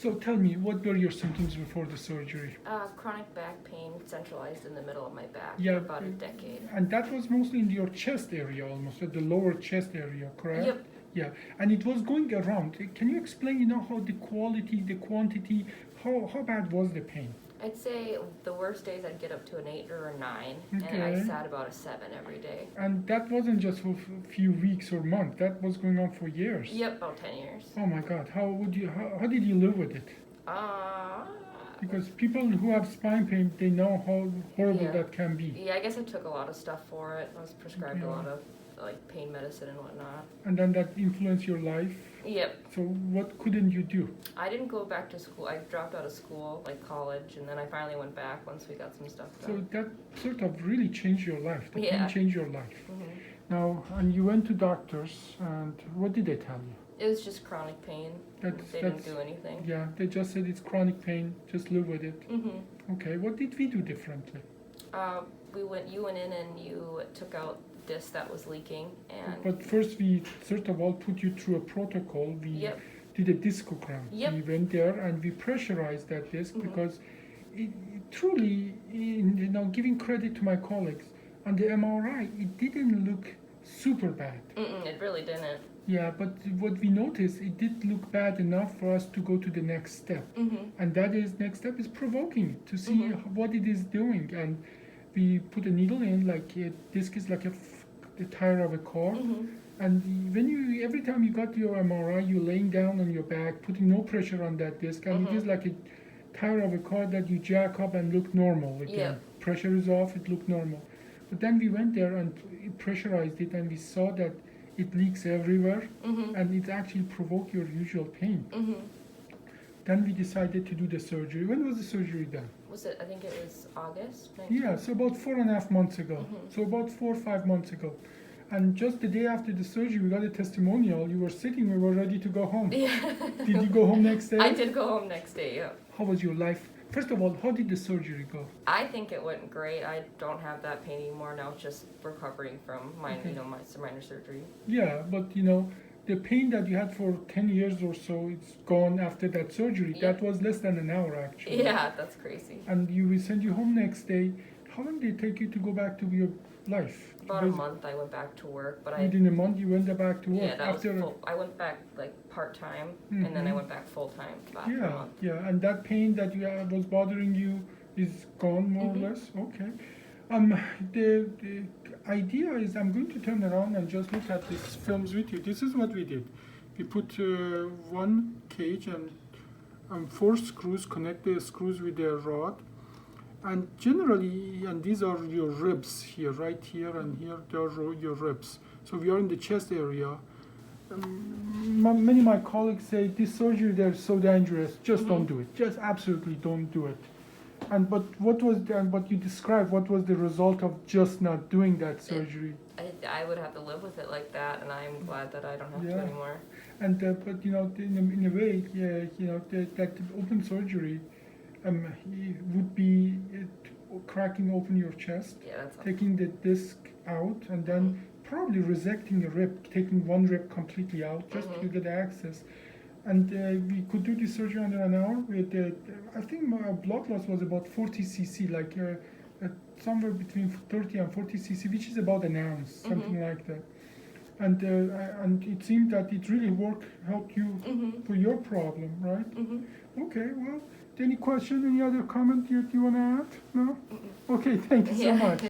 So tell me, what were your symptoms before the surgery? Chronic back pain centralized in the middle of my back Yeah, for about a decade. And that was mostly in your chest area, almost at the lower chest area, correct? Yep. Yeah, and it was going around. Can you explain, how the quality, the quantity, how bad was the pain? I'd say the worst days I'd get up to an 8 or a 9, and I Okay. sat about a 7 every day. And that wasn't just for a few weeks or months. That was going on for years. Yep, about 10 years. Oh my God, how did you live with it? Because people who have spine pain, they know how horrible Yeah. that can be. Yeah, I guess I took a lot of stuff for it. I was prescribed Okay. a lot of pain medicine and whatnot. And then that influenced your life. Yep. So what couldn't you do? I didn't go back to school. I dropped out of school, college, and then I finally went back once we got some stuff So done. that sort of really changed your life. The pain Yeah. changed your life. hmm Now, and you went to doctors, and what did they tell you? It was just chronic pain. They didn't do anything. Yeah, they just said it's chronic pain. Just live with it. hmm Okay, what did we do differently? You went in and you took out the disc that was leaking, and But first, we first of all put you through a protocol. We Yep. did a discogram. Yep. We went there and we pressurized that disc Mhm. because it truly, giving credit to my colleagues, on the MRI, it didn't look super bad. it really didn't. Yeah, but what we noticed, it did look bad enough for us to go to the next step. And that is, next step is provoking it to see what it is doing. And we put a needle in, like a disc is like the tire of a car. And every time you got your MRI, you're laying down on your back, putting no pressure on that disc, and it is like a tire of a car that you jack up and look normal again. Yeah. Pressure is off, it looked normal. But then we went there and pressurized it, and we saw that it leaks everywhere, and it actually provoked your usual pain. Then we decided to do the surgery. When was the surgery done? I think it was August? Yeah, so about 4.5 months ago. So about 4 or 5 months ago. And just the day after the surgery, we got a testimonial. You were sitting, we were ready to go home. Yeah. Did you go home next day? I did go home next day, yeah. How was your life? First of all, how did the surgery go? I think it went great. I don't have that pain anymore now, just recovering from my minor surgery. Yeah, but the pain that you had for 10 years or so, it's gone after that surgery. Yep. That was less than an hour, actually. Yeah, that's crazy. And we send you home next day. How long did it take you to go back to your life? About a month I went back to work, but Within a month, you went back to work? yeah, that was full. I went back part-time, and then I went back full-time after a month. Yeah, and that pain that was bothering you is gone more or less? Okay. The idea is I'm going to turn around and just look at these films with you. This is what we did. We put one cage and 4 screws, connect the screws with a rod. And generally, and these are your ribs here, right here and here, they are your ribs. So we are in the chest area. Many of my colleagues say this surgery there is so dangerous, just don't do it. Just absolutely don't do it. But what you described, what was the result of just not doing that surgery? I would have to live with it like that, and I'm glad that I don't have to anymore. And but in a way, that open surgery would be cracking open your chest, Yeah, taking the disc out, and then probably resecting a rib, taking one rib completely out just to get access. And we could do this surgery under an hour. I think my blood loss was about 40 cc, like somewhere between 30 and 40 cc, which is about an ounce, something like that. And it seemed that it really helped you for your problem, right? Okay, well, any question, any other comment you want to add? No? Okay, thank you so much.